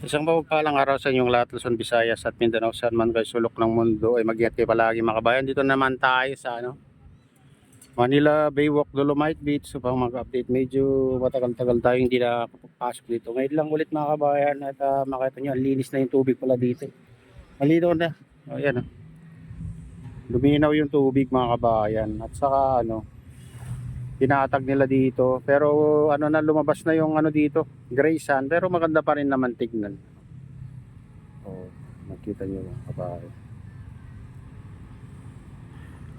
Isang mapagpalang araw sa inyong lahat, Luzon, Visayas at Mindanao, saan man kayo sulok ng mundo ay mag-ingat kayo palagi mga kabayan. Dito naman tayo sa Manila Baywalk, Dolomite Beach upang mag-update. Medyo matagal-tagal tayo hindi nakapasok dito. Ngayon lang ulit mga kabayan at makita nyo, ang linis na yung tubig pala dito. Malinaw na. Ayan, luminaw yung tubig mga kabayan. At saka tinatag nila dito. Pero lumabas na yung dito, gray sand. Pero maganda pa rin naman tignan. Oh, nakita nyo mga kabayan.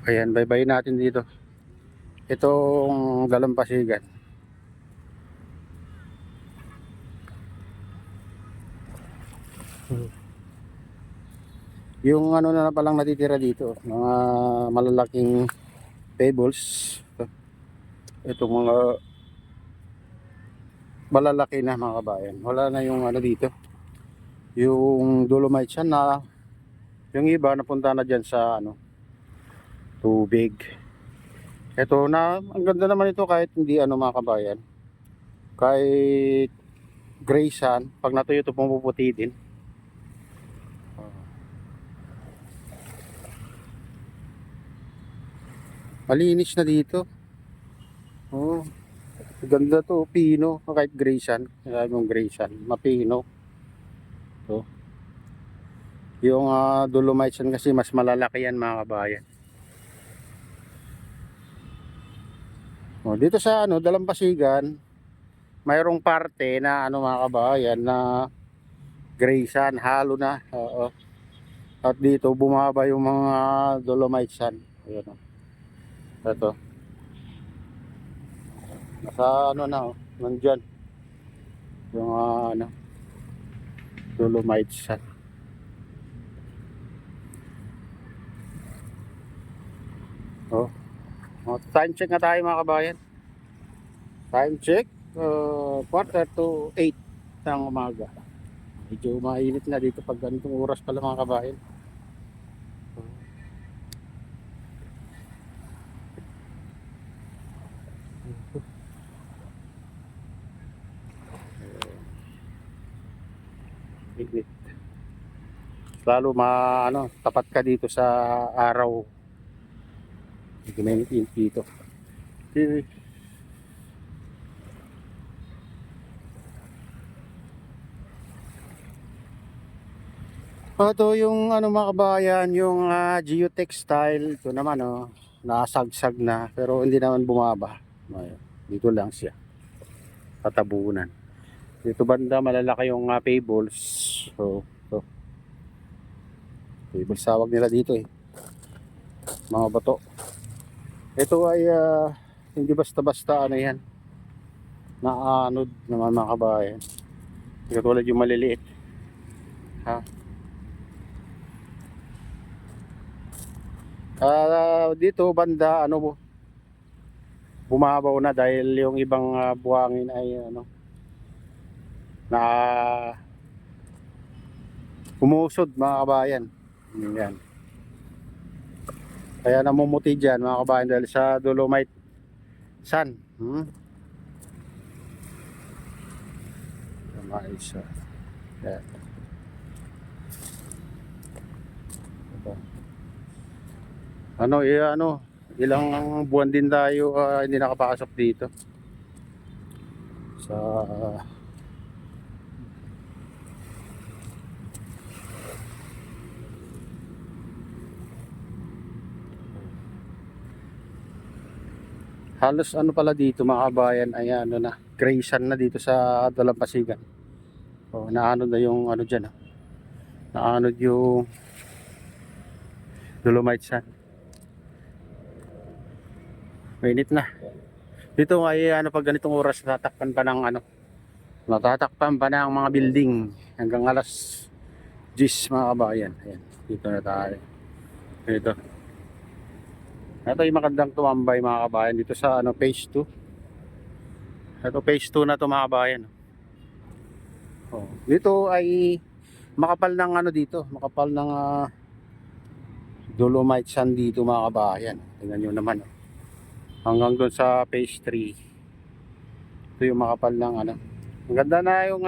Ayan, bye-bye natin dito. Itong Dalampasigan. Yung na palang natitira dito, mga malalaking pebbles. Itong mga malalaki na mga kabayan. Wala na yung dito. Yung dolomite siya na yung iba napunta na diyan sa tubig. Ito na, ang ganda naman ito kahit hindi mga kabayan. Kahit gray sand, pag natuyo ito pumuputi din. Malinis na dito. Oh, ganda to, pino, kahit gray sand. Sabi mong gray sand, mapino. So, yung dolomite sand kasi mas malalaki yan mga kabayan. Oh, dito sa Dalampasigan, mayroong parte na mga kabayan na gray sand, halo na. Oo. At dito bumaba yung mga dolomite sand. Ayan, ito. Nasa nandyan. Yung dolomite sand. Oh. Time check na tayo mga kabayan. Time check, 7:45 ng umaga. Medyo mainit na dito pag ganitong oras pala mga kabayan. Init. Lalo tapat ka dito sa araw. Medyo mainit dito. Ito yung mga kabayan, yung geotextile. Ito naman nasagsag na pero hindi naman bumaba. Dito lang siya, tatabunan. Dito banda malalaki yung pebbles. So pebbles tawag nila dito mga bato. Ito ay hindi basta-basta yan, naanod naman mga kabayan. Katulad yung maliliit dito banda bumabaw na dahil yung ibang buhangin ay na umusod mga kabayan. Yan. Kaya namumuti dyan mga kabayan dahil sa dolomite sand. Isa. Yan. Ilang buwan din tayo hindi nakapasok dito sa halos pala dito mga kabayan ay na gray sand na dito sa Dalampasigan. Naanod na yung dyan naanod yung dolomite sand. Mainit na dito ay pag ganitong oras natatakpan pa ng natatakpan pa ng mga building hanggang alas 10 mga kabayan. Ayan, dito na tayo. Ito yung magandang tumambay mga kabayan dito sa phase 2. Ito phase 2 na to mga kabayan. Dito ay makapal ng dito, makapal ng dolomite sand dito mga kabayan. Tingnan nyo naman hanggang doon sa phase 3. Ito yung makapal ng ang ganda na yung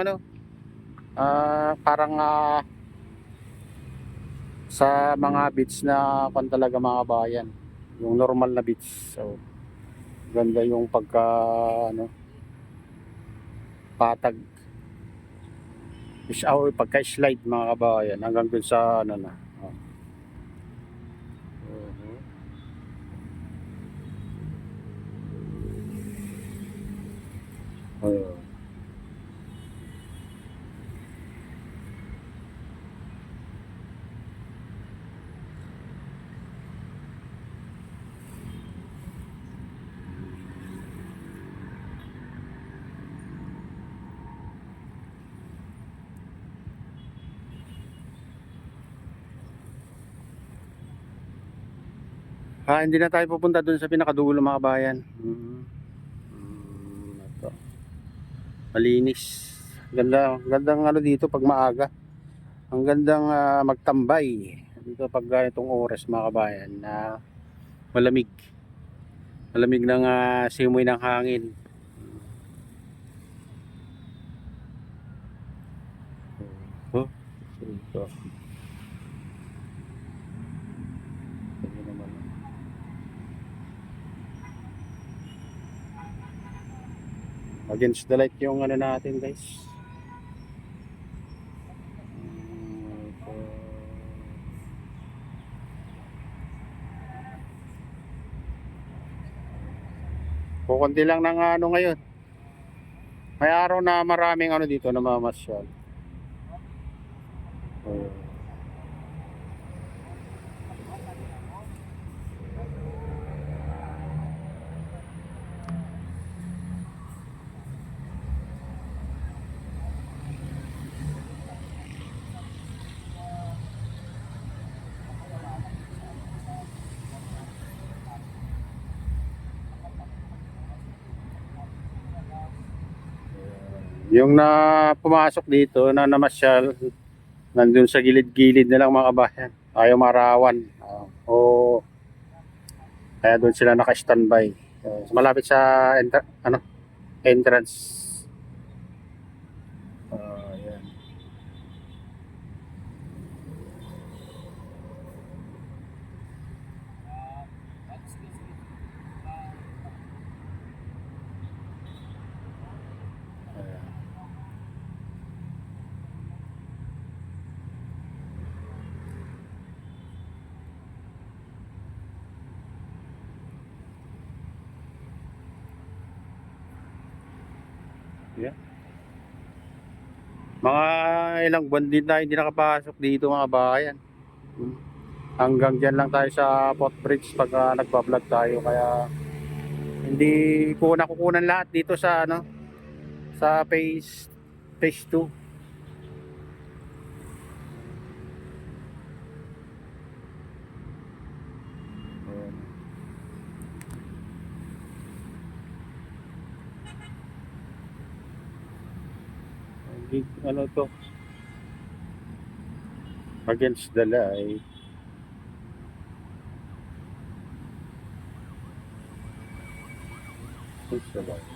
Parang sa mga beach na kung talaga mga bayan, yung normal na beach. So ganda yung pagka ano, patag pagka slide mga kabayan hanggang dun sa ano na. Mhm. Ayun. Hindi na tayo pupunta dun sa pinakadulo mga kabayan. Ito. Malinis. Gandang ano dito pag maaga. Ang gandang magtambay dito pag ganitong oras mga kabayan na malamig. Malamig ng simoy ng hangin. Oh, ito. Ito naman. Against the light yung ano natin guys. Ito. Kukunti lang ng ano ngayon. May araw na maraming ano dito na mamasyal. Oh. Yung na pumasok dito na namasyal, nandun sa gilid-gilid na lang mga kabayan. Ayaw marawan. Kaya doon sila naka-standby. Malapit sa entrance. Yan. Yan. Mga ilang buwan din tayo hindi nakapasok dito mga bayan. Hanggang dyan lang tayo sa footbridge pag nagbablog tayo. Kaya hindi ko nakukunan lahat dito sa ano, sa phase 2. Ano to? Against the light. Against the light.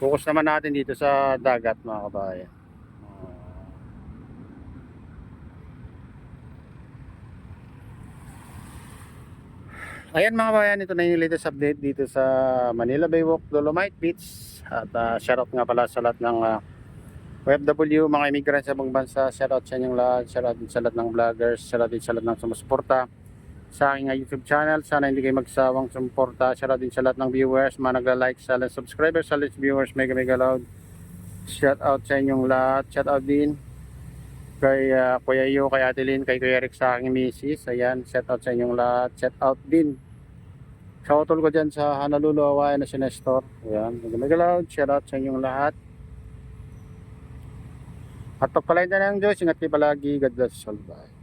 Focus naman natin dito sa dagat mga kabayan. Ayan mga kabayan, ito na yung latest update dito sa Manila Baywalk Dolomite Beach. At shoutout nga pala sa lahat ng OFW, mga immigrants sa ibang bansa. Shoutout sa inyong lahat, shoutout din sa lahat ng vloggers, shoutout din sa lahat ng sumusuporta sa aking YouTube channel. Sana hindi kayo magsawang sumuporta. Shoutout din sa lahat ng viewers, mga nagla-like, sa lahat subscribers, sa lahat viewers, mega loud. Shoutout sa inyong lahat. Shoutout din kay Kuya Yu, kay Ate Lynn, kay Kuya Rick sa aking misis. Ayan, shoutout sa inyong lahat. Shoutout din Sa utol ko dyan sa Honolulu, Hawaii na si Nestor. Ayan, nagalaw, shout out sa inyong lahat. At pagpalain na ng Diyos, ingat kayo palagi. God bless all. Bye.